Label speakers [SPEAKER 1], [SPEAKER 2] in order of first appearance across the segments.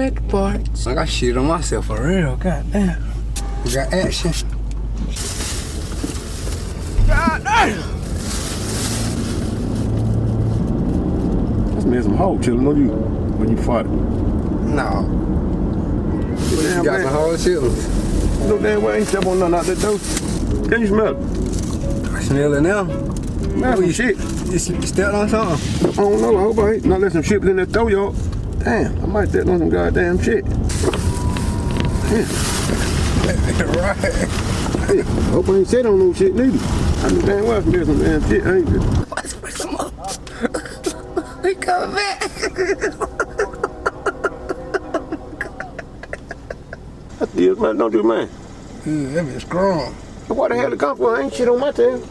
[SPEAKER 1] Wet farts. I got shit on myself for real, goddamn. We got action. God damn!
[SPEAKER 2] That's me some hog chillin' on you when you fought it.
[SPEAKER 1] No. You got some hog chillin'.
[SPEAKER 2] No damn way I ain't step on nothing out that door. Can you smell it?
[SPEAKER 1] I smell it now.
[SPEAKER 2] Man, some shit.
[SPEAKER 1] You stepped on something?
[SPEAKER 2] I don't know. I hope I ain't not let some shit in that door, y'all. Damn, I might step on some goddamn shit. Damn.
[SPEAKER 1] Right.
[SPEAKER 2] Hey, I hope I ain't said on no shit neither. I knew damn well I smell some damn shit, ain't it?
[SPEAKER 1] Let's bring some up. We coming back.
[SPEAKER 2] That's the man, don't you, man?
[SPEAKER 1] That bitch strong.
[SPEAKER 2] Why the hell it come from? Ain't shit on my tail.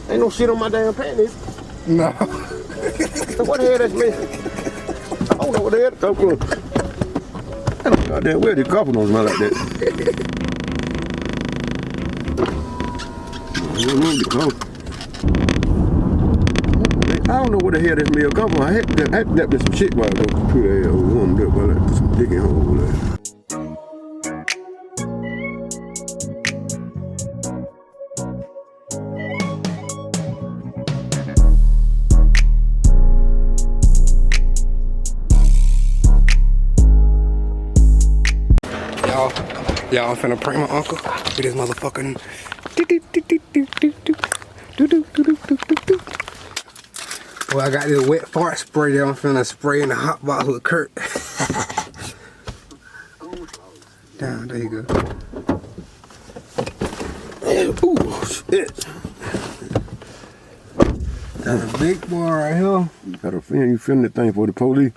[SPEAKER 2] Ain't no shit on my damn panties.
[SPEAKER 1] No.
[SPEAKER 2] So what the hell that's me? I don't know what the hell it come from. I don't know damn well the coffee don't smell like that. I don't know the coffee. I don't know what the hell this meal come from. I had to get some shit while I go through the hell warmed up while I put some digging hole over there.
[SPEAKER 1] Y'all, I'm finna prank my uncle with this motherfucking Well, I got this wet fart spray that I'm finna spray in the hot box with Kurt. Down, there you go.
[SPEAKER 2] Ooh, shit.
[SPEAKER 1] That's a big boy right here.
[SPEAKER 2] You got a friend, you filming that thing for the police?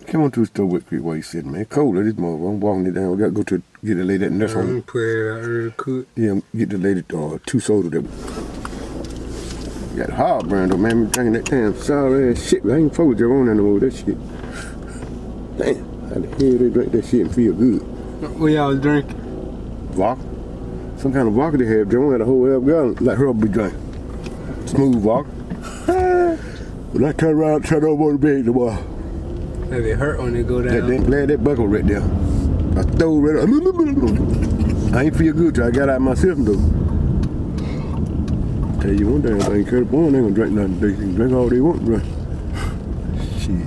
[SPEAKER 2] Come on to the store with me while you sitting, man. Cold at this motherfucker. I'm walking it down. We gotta go to get the lady that nurse home.
[SPEAKER 1] Put it out real quick.
[SPEAKER 2] Yeah, get the lady 2 soda that got hard brand though, man. I'm drinking that damn sour ass shit. I ain't focused on that no more. That shit. Damn. How the hell they drink that shit and feel good?
[SPEAKER 1] What y'all was drinking?
[SPEAKER 2] Vodka. Some kind of vodka they have. John had a whole half gallon like her be drinking. Smooth vodka. When I turn around, turn over the bed, the boy.
[SPEAKER 1] That be hurt when they go down.
[SPEAKER 2] That glad that buckle right there. I stole right up. I ain't feel good till I got out my system though. Tell you one thing, I ain't Curtis Bourne, they ain't gonna drink nothing. They can drink all they want, bro. Shit.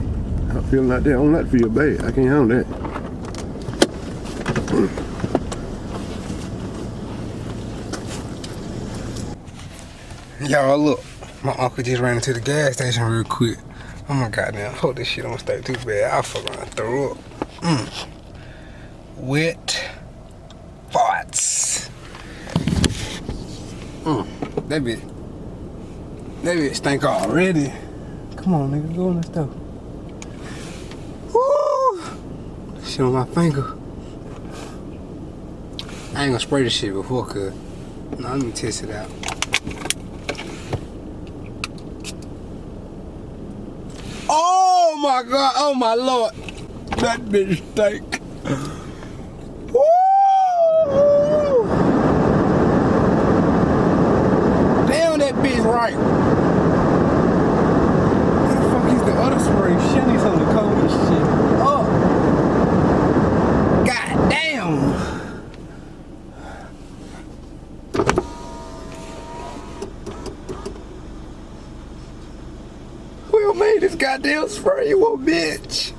[SPEAKER 2] I'm feeling like that. I don't like to feel bad. I can't handle that.
[SPEAKER 1] Y'all look, my uncle just ran into the gas station real quick. Oh my goddamn, hope this shit don't stay too bad. I'll fuck around and throw up. Wet farts. That bitch stink already. Come on, nigga, go in the stove. Woo! Shit on my finger. I ain't gonna spray this shit before, cuz. Now let me test it out. Oh my God, oh my Lord. That bitch stink. Woo! Damn, that bitch right. Where the fuck is the other spray? Shit, I need something to cover this shit up. God damn. Who made this goddamn spray, you little bitch?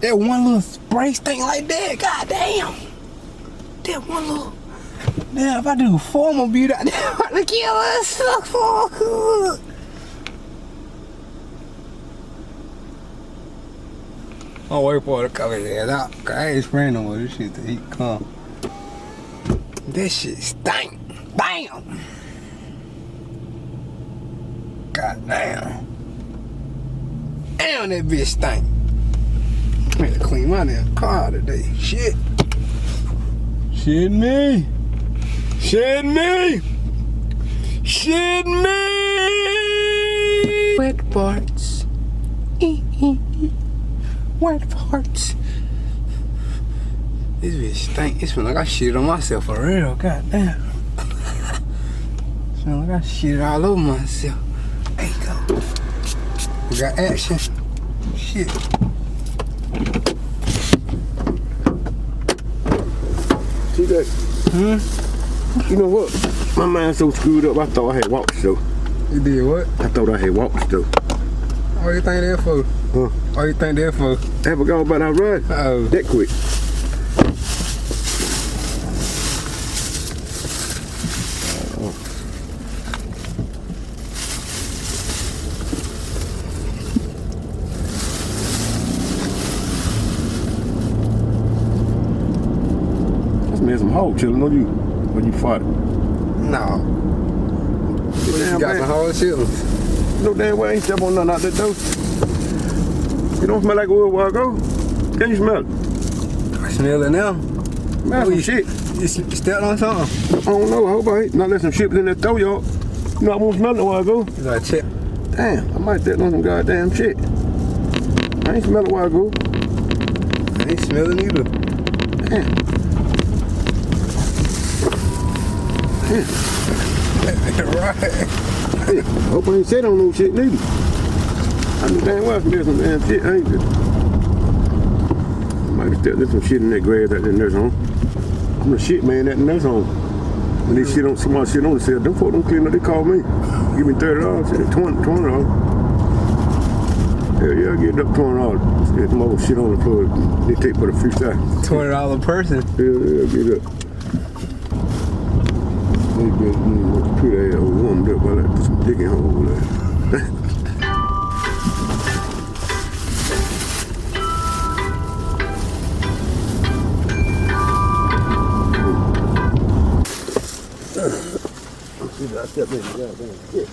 [SPEAKER 1] That one little spray stink like that, goddamn. That one little. Damn, if I do 4, I'm gonna be out there about to kill us. I'll wait for it to come his ass out, cause I ain't spraying no more. This shit till he come. This shit stink. Damn. God damn. Damn, that bitch stink. I had to clean my damn car today. Shit. Shit me. Shit me. Shit me. Wet farts. Wet farts. This bitch stink. It smell like I shit on myself for real. God damn. Smell like I shit all over myself. There you go. got action. Shit.
[SPEAKER 2] See that? You know what? My mind's so screwed up, I thought I had walked the store.
[SPEAKER 1] You did what?
[SPEAKER 2] I thought I had walked the store.
[SPEAKER 1] What you think that for?
[SPEAKER 2] Huh?
[SPEAKER 1] What you think that for?
[SPEAKER 2] I forgot about that run.
[SPEAKER 1] Oh.
[SPEAKER 2] That quick. Some hog chilling on you when you fought it.
[SPEAKER 1] No. You got some hard chillin'.
[SPEAKER 2] No damn way I ain't step on nothing out that door. You don't smell like oil where I go. Can you smell it?
[SPEAKER 1] I smell it now.
[SPEAKER 2] Man, some shit.
[SPEAKER 1] You stepped on something?
[SPEAKER 2] I don't know. I hope I ain't not let some shit in that throw, y'all. You know I won't smell it where I go.
[SPEAKER 1] You gotta check.
[SPEAKER 2] Damn, I might step on some goddamn shit. I ain't smell it where I go.
[SPEAKER 1] I ain't smelling either.
[SPEAKER 2] Damn.
[SPEAKER 1] Right.
[SPEAKER 2] Hey, I hope I ain't said on no shit neither. I knew damn well I smell some damn shit, ain't it? I might have stepped in some shit in that grass at the nurse home. I'm the shit man at the nurse home. When they shit on somebody shit on the cell, them folks don't clean up, they call me. Give me $30, shit, $20. Hell yeah, I get up $20. Get some old shit on the floor. They take for the free side.
[SPEAKER 1] $20 a person.
[SPEAKER 2] Yeah, get up. They get pretty ass warmed up while I put some digging hole over there. I stepped in the goddamn shit.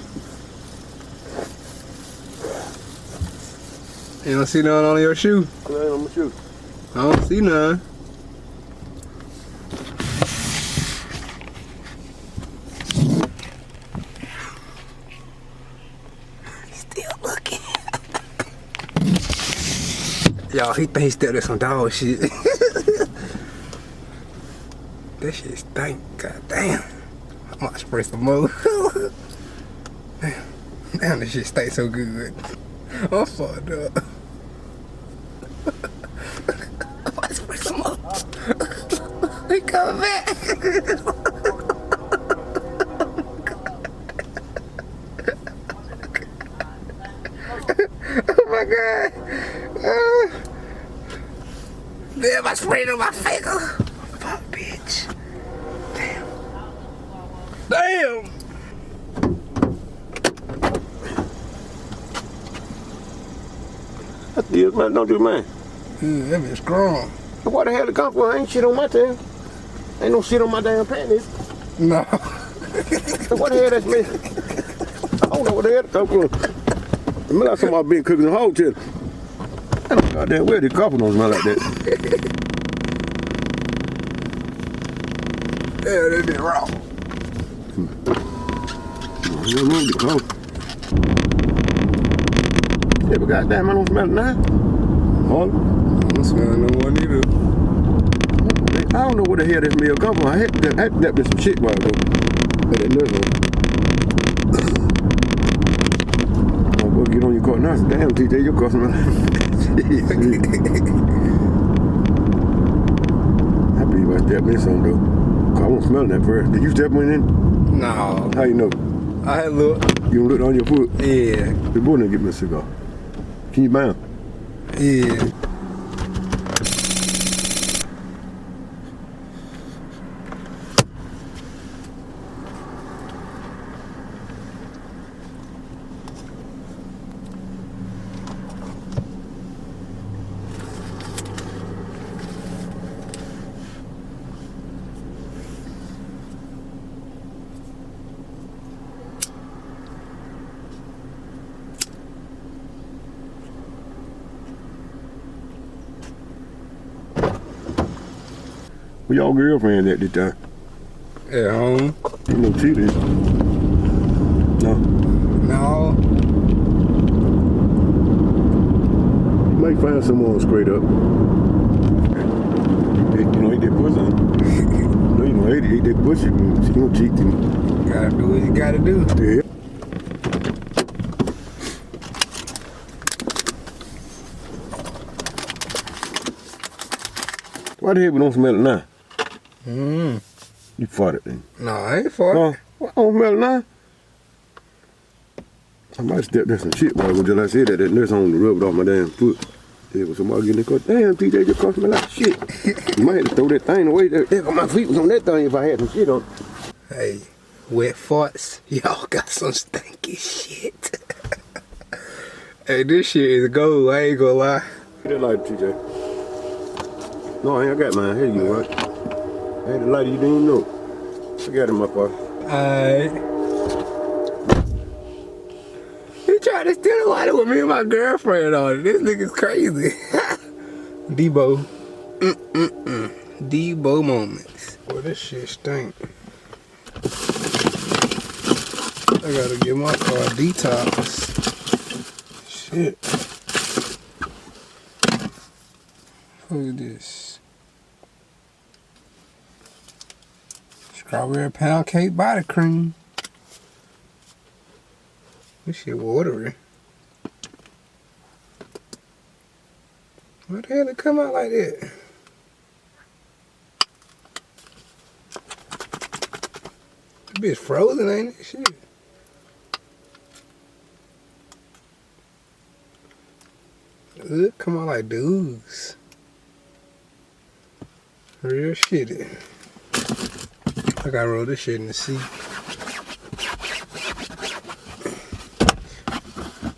[SPEAKER 1] You don't see none on your shoe?
[SPEAKER 2] I ain't on my shoe.
[SPEAKER 1] I don't see none. Still looking. Y'all, he think he stepped in some dog shit. That shit stink. God damn. I might spray some more. Damn, this shit stinks so good. I'm fucked up. I might spray some more. He coming back. Oh my god. Damn, I sprayed on my finger. Fuck, bitch. Damn. Damn!
[SPEAKER 2] That's the man, don't do man.
[SPEAKER 1] That bitch strong.
[SPEAKER 2] Why the hell it come from? Ain't shit on my tail. Ain't no shit on my damn panties.
[SPEAKER 1] No.
[SPEAKER 2] So what the hell that's me? I don't know what the hell it come from. It smell like somebody been cooking a whole chili. I don't know goddamn where the couple don't smell like that.
[SPEAKER 1] Yeah, they been raw.
[SPEAKER 2] Yeah, but goddamn, I don't smell it now. Huh?
[SPEAKER 1] I don't smell no one either.
[SPEAKER 2] I don't know where the hell this meal come from. I had to be some shit while ago. But that nurse home. Well, get on your car now. Damn, TJ, your car smell. I believe I stepped in something though. I won't smell that first. Did you step in?
[SPEAKER 1] No.
[SPEAKER 2] How you know?
[SPEAKER 1] I had look.
[SPEAKER 2] You looked on your foot?
[SPEAKER 1] Yeah.
[SPEAKER 2] The boy didn't give me a cigar. Can you buy him?
[SPEAKER 1] Yeah.
[SPEAKER 2] Where y'all girlfriend at this time?
[SPEAKER 1] At home.
[SPEAKER 2] You know she did. No.
[SPEAKER 1] No.
[SPEAKER 2] You might find someone straight up. You know, eat that pussy. No, you know, eat that pussy. She gonna cheat to me.
[SPEAKER 1] Gotta do what you gotta do.
[SPEAKER 2] Yeah. Why the hell we don't smell it now?
[SPEAKER 1] Mm.
[SPEAKER 2] You farted then.
[SPEAKER 1] No, I ain't farting.
[SPEAKER 2] Why I don't smell it now? I might step in some shit, boy. Just like I said that nurse on the rub it off my damn foot. There was somebody getting the car. Damn, TJ just cost me like shit. You might have to throw that thing away. My feet was on that thing if I had some shit on.
[SPEAKER 1] Hey, wet farts. Y'all got some stinky shit. Hey, this shit is gold. I ain't gonna lie.
[SPEAKER 2] Get that lighter, TJ. No, I got mine. Here you go, right? I had the lighter you didn't even know. I got it in my car.
[SPEAKER 1] Alright. He tried to steal the lighter with me and my girlfriend on it. This nigga's crazy. Debo. Debo moments. Boy, this shit stink. I gotta get my car a detox. Shit. Look at this. Strawberry pound cake body cream. This shit watery. Why the hell it come out like that? This bitch frozen, ain't it? Shit. It come out like dudes. Real shitty. I gotta roll this shit in the sea.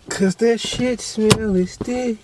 [SPEAKER 1] Cause that shit smell is still here.